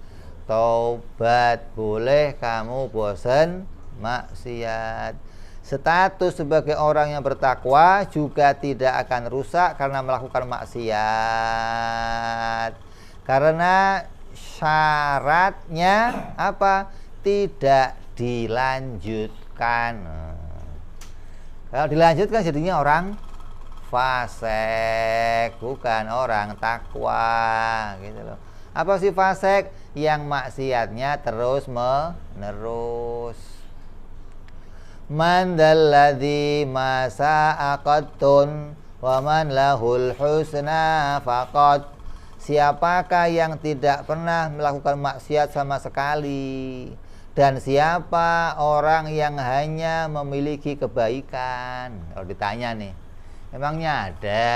taubat, boleh kamu bosan maksiat. Status sebagai orang yang bertakwa juga tidak akan rusak karena melakukan maksiat. Karena syaratnya apa? Tidak dilanjutkan. Kalau dilanjutkan jadinya orang fasik, bukan orang takwa gitu loh. Apa sih fasik? Yang maksiatnya terus menerus. Man dalladzi masa'aqatun wa man lahul husna faqad. Siapakah yang tidak pernah melakukan maksiat sama sekali, dan siapa orang yang hanya memiliki kebaikan? Kalau ditanya nih, emangnya ada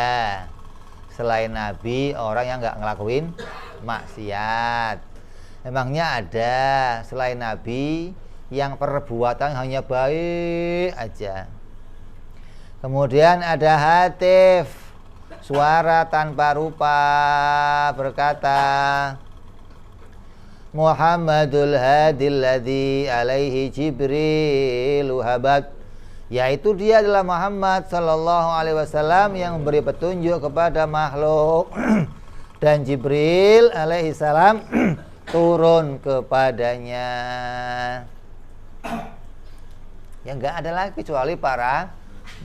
selain Nabi orang yang nggak ngelakuin maksiat? Emangnya ada selain Nabi yang perbuatan hanya baik aja? Kemudian ada hatif, suara tanpa rupa berkata, Muhammadul hadil ladzi alaihi Jibril habat. Yaitu dia adalah Muhammad sallallahu alaihi wasallam yang memberi petunjuk kepada makhluk dan Jibril alaihi salam turun kepadanya. Ya enggak ada lagi kecuali para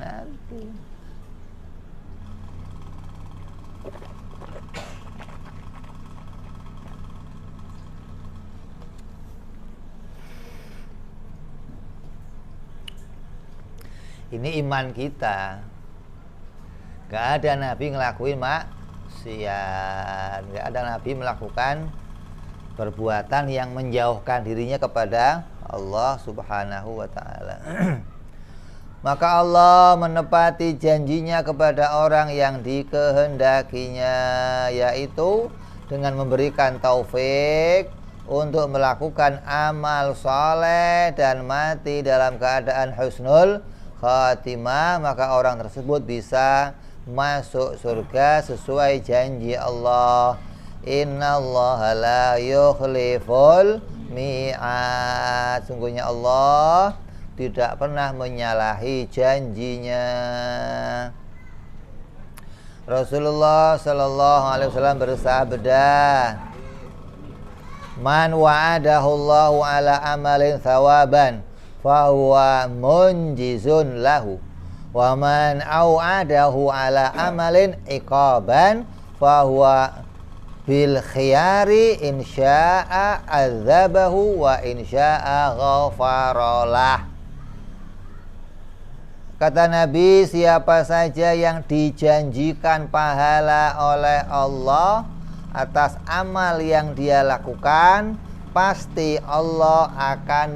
nabi. Ini iman kita. Gak ada Nabi ngelakuin maksiat, gak ada Nabi melakukan perbuatan yang menjauhkan dirinya kepada Allah Subhanahu wa ta'ala. Maka Allah menepati janjinya kepada orang yang dikehendakinya, yaitu dengan memberikan taufik untuk melakukan amal soleh dan mati dalam keadaan husnul khatimah. Maka orang tersebut bisa masuk surga sesuai janji Allah. Innallaha la yukhliful mi'ad. Sungguhnya Allah tidak pernah menyalahi janjinya. Rasulullah sallallahu alaihi wasallam bersabda, "Man wa'adahu Allahu ala amalin thawaban fahuwa munjizun lahu, wa man au'adahu ala amalin iqaban fahuwa bil khiyari insya'a azabahu wa insya'a ghafarolah." Kata Nabi, siapa saja yang dijanjikan pahala oleh Allah atas amal yang dia lakukan, pasti Allah akan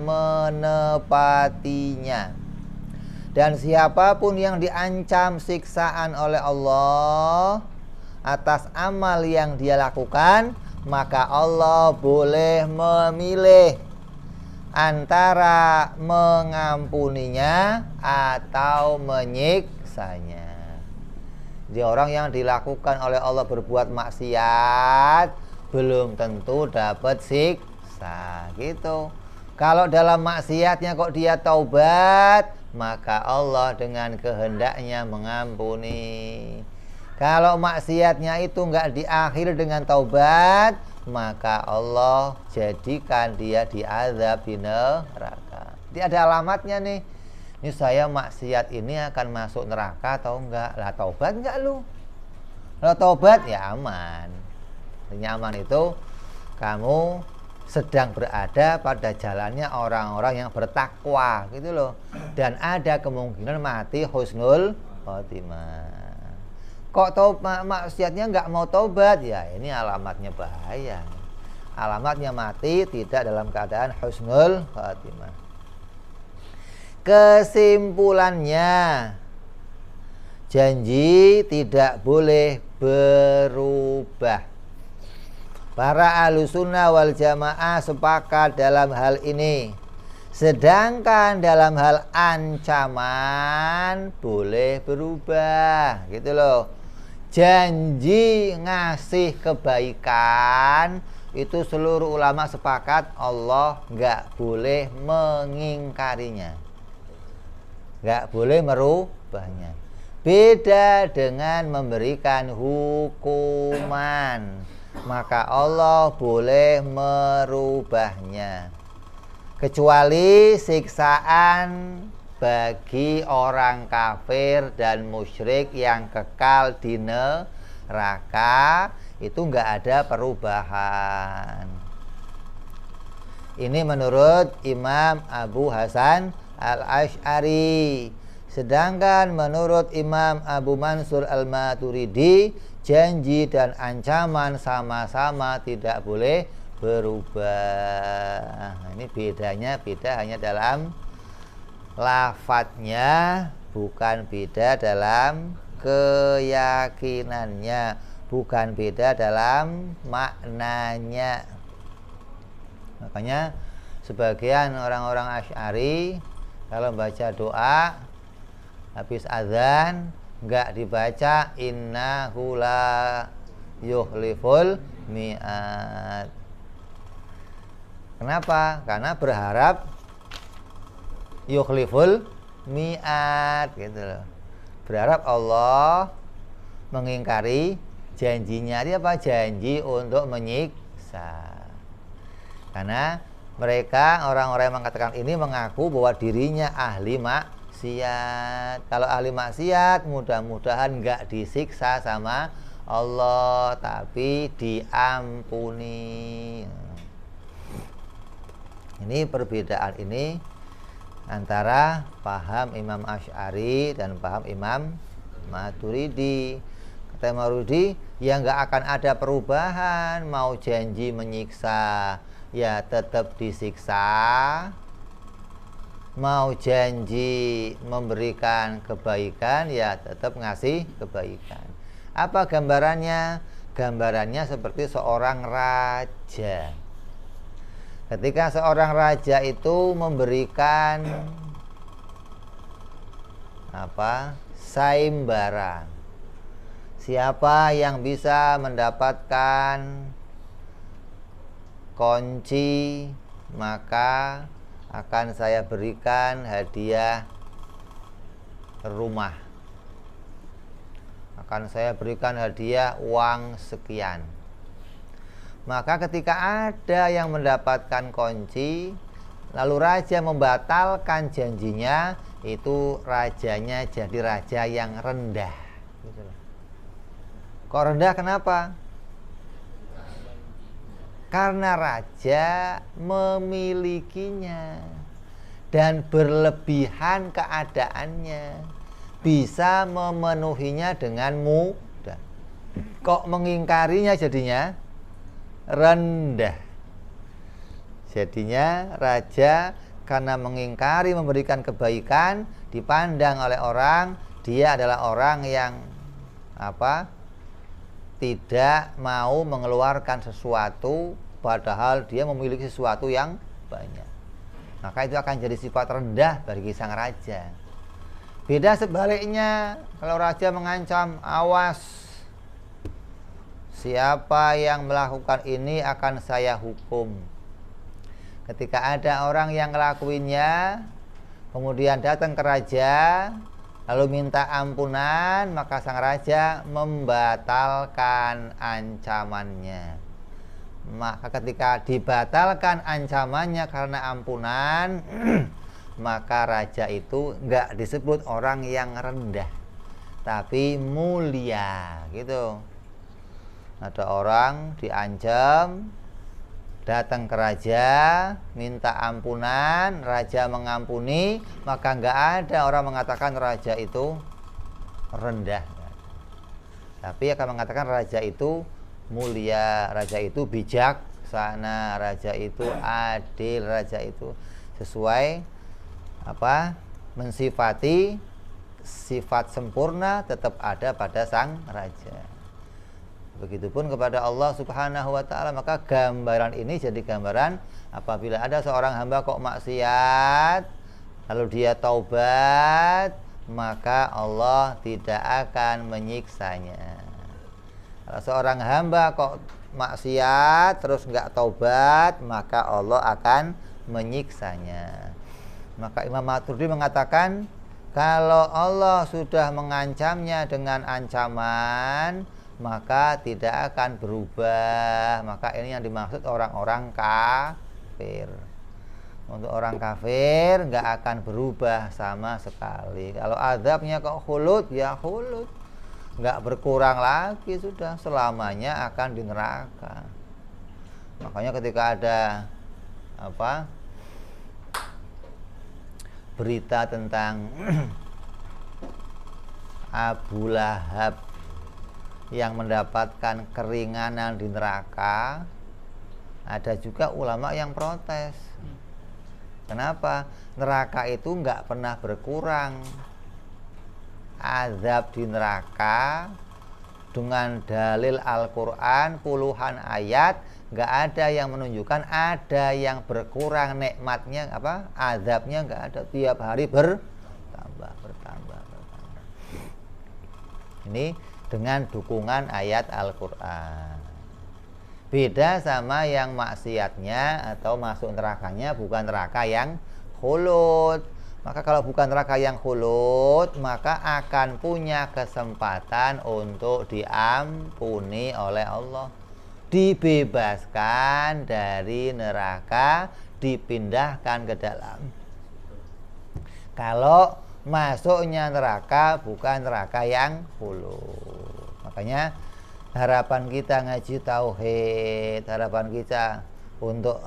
menepatinya. Dan siapapun yang diancam siksaan oleh Allah atas amal yang dia lakukan, maka Allah boleh memilih antara mengampuninya atau menyiksanya. Jadi orang yang dilakukan oleh Allah berbuat maksiat belum tentu dapat siksa gitu. Kalau dalam maksiatnya kok dia taubat, maka Allah dengan kehendaknya mengampuni. Kalau maksiatnya itu enggak diakhiri dengan taubat, maka Allah jadikan dia diazab di neraka. Jadi ada alamatnya nih. Ini saya maksiat ini akan masuk neraka atau enggak? Lah taubat enggak lu? Kalau taubat ya aman. Nyaman itu kamu sedang berada pada jalannya orang-orang yang bertakwa gitu loh. Dan ada kemungkinan mati husnul khotimah. Kok maksiatnya nggak mau taubat, ya ini alamatnya bahaya. Alamatnya mati tidak dalam keadaan husnul khatimah. Kesimpulannya, janji tidak boleh berubah. Para ahlussunnah wal jamaah sepakat dalam hal ini. Sedangkan dalam hal ancaman boleh berubah gitu loh. Janji ngasih kebaikan itu seluruh ulama sepakat Allah nggak boleh mengingkarinya, nggak boleh merubahnya. Beda dengan memberikan hukuman, maka Allah boleh merubahnya. Kecuali siksaan bagi orang kafir dan musyrik yang kekal di neraka, itu enggak ada perubahan. Ini menurut Imam Abu Hasan Al-Asy'ari. Sedangkan menurut Imam Abu Mansur Al-Maturidi, janji dan ancaman sama-sama tidak boleh berubah. Ini beda hanya dalam lafadznya, bukan beda dalam keyakinannya, bukan beda dalam maknanya. Makanya sebagian orang-orang Asy'ari kalau baca doa habis azan enggak dibaca innahu la yukhliful mi'ad. Kenapa? Karena berharap yukhliful mi'ad gitu loh. Berharap Allah mengingkari janjinya. Dia apa? Janji untuk menyiksa. Karena mereka orang-orang yang mengatakan ini mengaku bahwa dirinya ahli maksiat. Kalau ahli maksiat mudah-mudahan enggak disiksa sama Allah, tapi diampuni. Ini perbedaan ini antara paham Imam Asy'ari dan paham Imam Maturidi. Kata Maturidi, ya nggak akan ada perubahan, mau janji menyiksa ya tetap disiksa, mau janji memberikan kebaikan ya tetap ngasih kebaikan. Apa gambarannya? Gambarannya seperti seorang raja. Ketika seorang raja itu memberikan sayembara, siapa yang bisa mendapatkan kunci maka akan saya berikan hadiah rumah, akan saya berikan hadiah uang sekian. Maka ketika ada yang mendapatkan kunci lalu raja membatalkan janjinya, itu rajanya jadi raja yang rendah. Kok rendah kenapa? Karena raja memilikinya dan berlebihan keadaannya, bisa memenuhinya dengan mudah. Kok mengingkarinya jadinya rendah. Jadinya raja karena mengingkari memberikan kebaikan, dipandang oleh orang dia adalah orang yang tidak mau mengeluarkan sesuatu padahal dia memiliki sesuatu yang banyak. Maka itu akan jadi sifat rendah bagi sang raja. Beda sebaliknya, kalau raja mengancam, awas, siapa yang melakukan ini akan saya hukum. Ketika ada orang yang ngelakuinnya kemudian datang ke raja lalu minta ampunan, maka sang raja membatalkan ancamannya. Maka ketika dibatalkan ancamannya karena ampunan, maka raja itu enggak disebut orang yang rendah, tapi mulia gitu. Ada orang diancam, datang ke raja minta ampunan, raja mengampuni, maka nggak ada orang mengatakan raja itu rendah, tapi akan mengatakan raja itu mulia, raja itu bijaksana, raja itu adil, raja itu sesuai mensifati sifat sempurna tetap ada pada sang raja. Begitupun kepada Allah Subhanahu wa ta'ala. Maka gambaran ini jadi gambaran apabila ada seorang hamba kok maksiat lalu dia taubat, maka Allah tidak akan menyiksanya. Kalau seorang hamba kok maksiat terus enggak taubat, maka Allah akan menyiksanya. Maka Imam Maturidi mengatakan, kalau Allah sudah mengancamnya dengan ancaman, maka tidak akan berubah. Maka ini yang dimaksud orang-orang kafir. Untuk orang kafir nggak akan berubah sama sekali. Kalau azabnya kok khulud, ya khulud, nggak berkurang lagi, sudah selamanya akan di neraka. Makanya ketika ada berita tentang Abu Lahab yang mendapatkan keringanan di neraka, ada juga ulama yang protes. Kenapa? Neraka itu nggak pernah berkurang. Azab di neraka dengan dalil Al-Quran puluhan ayat, nggak ada yang menunjukkan ada yang berkurang nikmatnya, azabnya nggak ada, tiap hari bertambah. Ini dengan dukungan ayat Al-Quran. Beda sama yang maksiatnya atau masuk nerakanya bukan neraka yang khulud. Maka kalau bukan neraka yang khulud, maka akan punya kesempatan untuk diampuni oleh Allah, dibebaskan dari neraka, dipindahkan ke dalam. Kalau masuknya neraka bukan neraka yang khulud. Makanya harapan kita ngaji tauhid, harapan kita untuk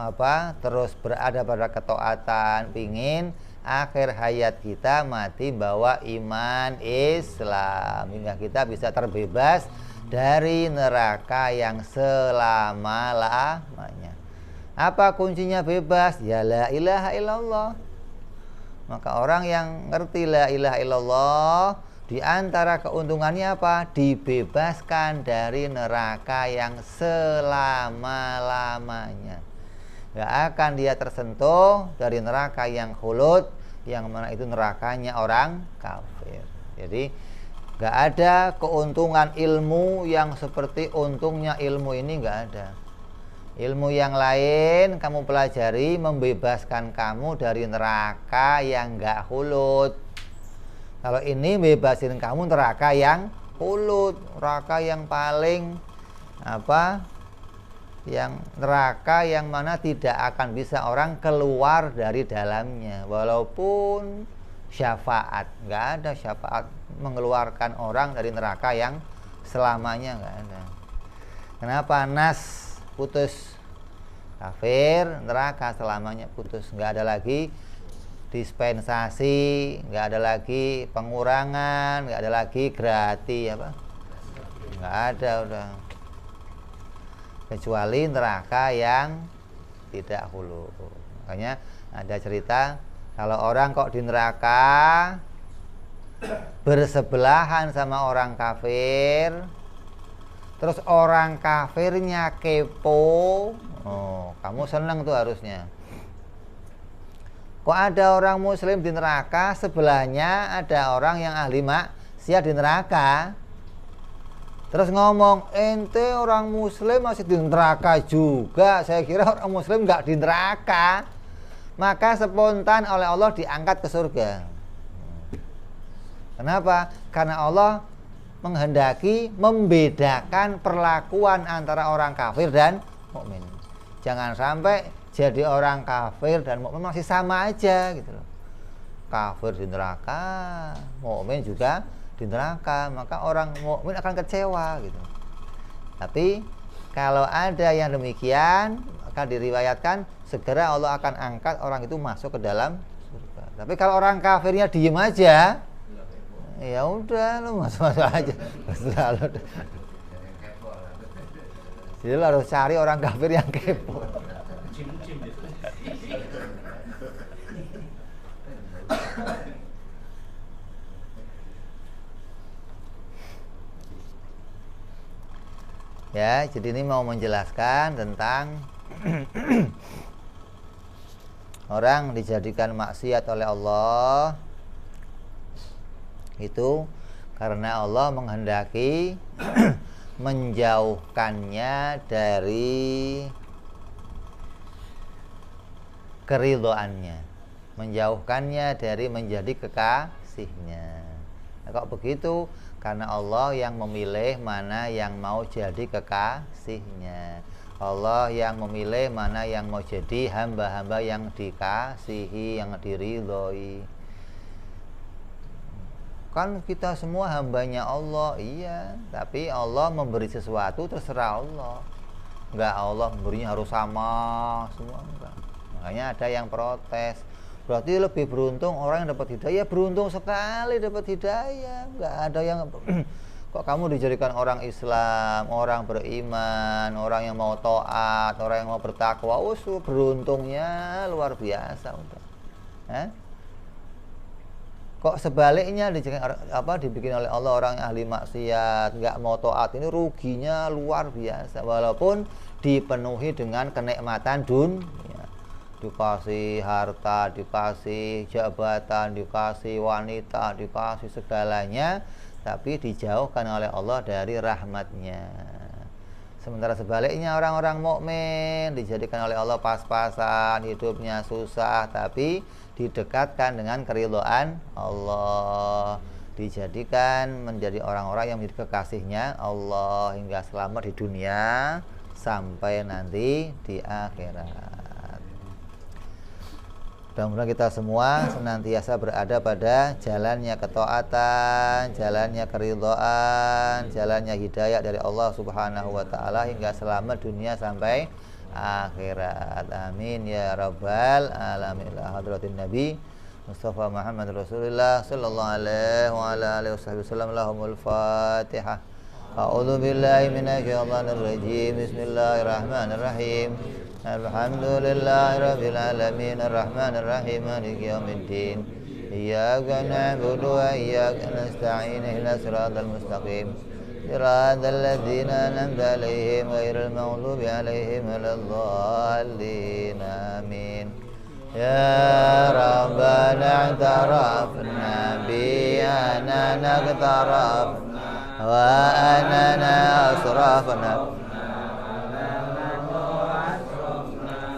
terus berada pada ketaatan, pingin akhir hayat kita mati bawa iman Islam, hingga kita bisa terbebas dari neraka yang selama-lamanya. Apa kuncinya bebas? Ya la ilaha illallah. Maka orang yang ngerti la ilaha illallah, di antara keuntungannya apa? Dibebaskan dari neraka yang selama-lamanya. Gak akan dia tersentuh dari neraka yang khulud, yang mana itu nerakanya orang kafir. Jadi gak ada keuntungan ilmu yang seperti untungnya ilmu ini, gak ada. Ilmu yang lain kamu pelajari membebaskan kamu dari neraka yang gak khulud. Kalau ini bebasin kamu neraka yang khulud, neraka yang paling yang neraka yang mana tidak akan bisa orang keluar dari dalamnya, walaupun syafaat, nggak ada syafaat mengeluarkan orang dari neraka yang selamanya, nggak ada. Kenapa? Nas putus, kafir neraka selamanya putus, nggak ada lagi dispensasi, nggak ada lagi pengurangan, nggak ada lagi gratis nggak ada udah, kecuali neraka yang tidak khulud. Makanya ada cerita kalau orang kok di neraka bersebelahan sama orang kafir, terus orang kafirnya kepo, kamu seneng tuh harusnya. Kok ada orang muslim di neraka, sebelahnya ada orang yang ahli maksiat di neraka, terus ngomong, ente orang muslim masih di neraka juga, saya kira orang muslim nggak di neraka. Maka spontan oleh Allah diangkat ke surga. Kenapa? Karena Allah menghendaki membedakan perlakuan antara orang kafir dan mukmin. Jangan sampai jadi orang kafir dan mukmin masih sama aja gitu loh. Kafir di neraka, mukmin juga di neraka, maka orang mukmin akan kecewa gitu. Tapi kalau ada yang demikian, akan diriwayatkan segera Allah akan angkat orang itu masuk ke dalam surga. Tapi kalau orang kafirnya diem aja, ya udah lu masuk aja. Jadi lu harus cari orang kafir yang kepo. Ya, jadi ini mau menjelaskan tentang orang dijadikan maksiat oleh Allah itu karena Allah menghendaki menjauhkannya dari keridhoannya, menjauhkannya dari menjadi kekasihnya. Nah, kok begitu? Karena Allah yang memilih mana yang mau jadi kekasihnya. Allah yang memilih mana yang mau jadi hamba-hamba yang dikasihi, yang diridhoi. Kan kita semua hambanya Allah, iya. Tapi Allah memberi sesuatu terserah Allah. Enggak, Allah memberinya harus sama semua, enggak. Makanya ada yang protes. Berarti lebih beruntung orang yang dapat hidayah, beruntung sekali dapat hidayah. Enggak ada yang kok kamu dijadikan orang Islam, orang beriman, orang yang mau taat, orang yang mau bertakwa, beruntungnya luar biasa udah. Kok sebaliknya dibikin oleh Allah orang yang ahli maksiat, nggak mau taat, ini ruginya luar biasa. Walaupun dipenuhi dengan kenikmatan dunia, dikasih harta, dikasih jabatan, dikasih wanita, dikasih segalanya, tapi dijauhkan oleh Allah dari rahmatnya. Sementara sebaliknya orang-orang mukmin dijadikan oleh Allah pas-pasan, hidupnya susah, tapi didekatkan dengan keridhaan Allah, dijadikan menjadi orang-orang yang menjadi kekasihnya Allah hingga selamat di dunia sampai nanti di akhirat. Mudah-mudahan kita semua senantiasa berada pada jalannya ketaatan, jalannya keridhaan, jalannya hidayah dari Allah Subhanahu wa taala hingga selamat dunia sampai akhirat. Amin ya rabbal alamin. Hadratin Nabi Mustafa Muhammad Rasulullah sallallahu alaihi wa ala alihi wasallam. Lahumul Fatihah. A'udzu billahi minasyaitonir rajim. Bismillahirrahmanirrahim. Alhamdulillahi rabbil alamin arrahmanir rahim maliki yaumiddin. Iyyaka na'budu wa iyyaka nasta'in ihdinas siratal mustaqim. Siratal ladzina an'amta 'alaihim ghairil maghdubi 'alaihim waladdallin. Amin. Ya Rabbana i'tarafna bi anana iqtarafna wa anana asrafna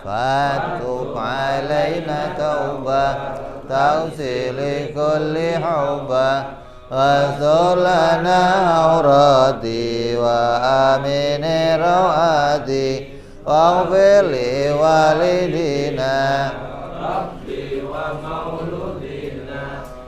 fatub alaina taubah tawsili kulli hubah wastur lana aurati wa amini rawati waghfir li walidina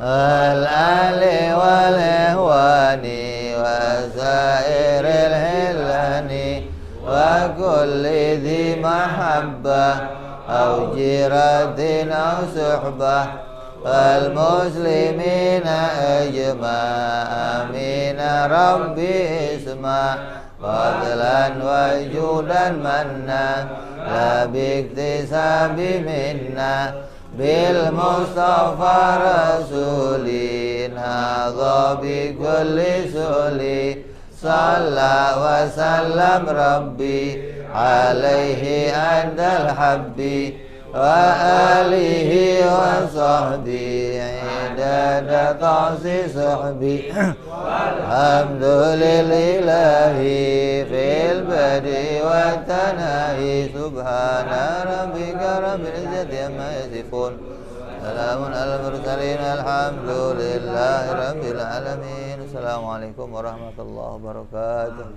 al-ali wal-ihwani wa sairil hilani wa kulli dhi mahabbah aw jiratin aw suhbah wal muslimina ajma' amin rabbi isma' fadlan wa judan manna la biktisabi minna bil Mustafa Rasulin hadha bi kulli suli salla wa sallam rabbi alaihi andal habbi wa alihi wa sahbihi idada ta'si sahbi alhamdulillahi fil badi wa tanahi subhana rabbika rabbil izzati amma yasifun salamun alal mursalin alhamdulillahi rabbil alamin. Assalamualaikum warahmatullahi wabarakatuh.